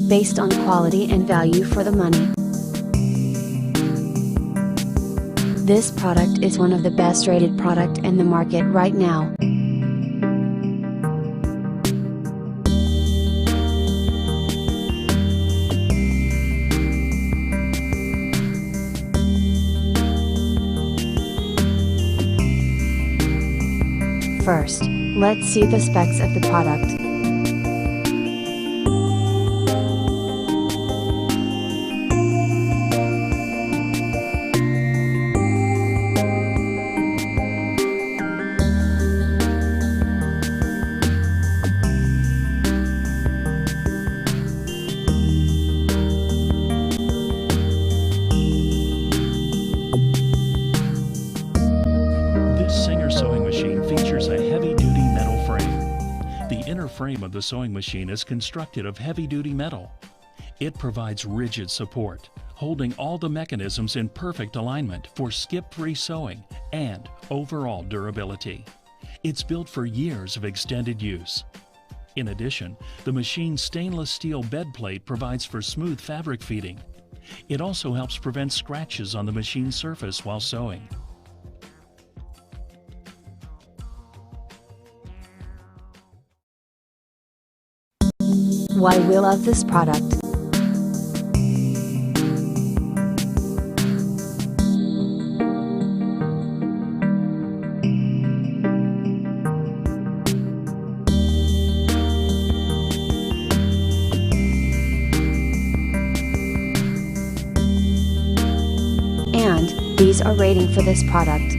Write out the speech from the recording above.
based on quality and value for the money. This product is one of the best rated product in the market right now. First, let's see the specs of the product. This Singer sewing machine features a heavy-duty metal frame. The inner frame of the sewing machine is constructed of heavy-duty metal. It provides rigid support, holding all the mechanisms in perfect alignment for skip-free sewing and overall durability. It's built for years of extended use. In addition, the machine's stainless steel bed plate provides for smooth fabric feeding. It also helps prevent scratches on the machine surface while sewing. Why we love this product. And these are rating for this product.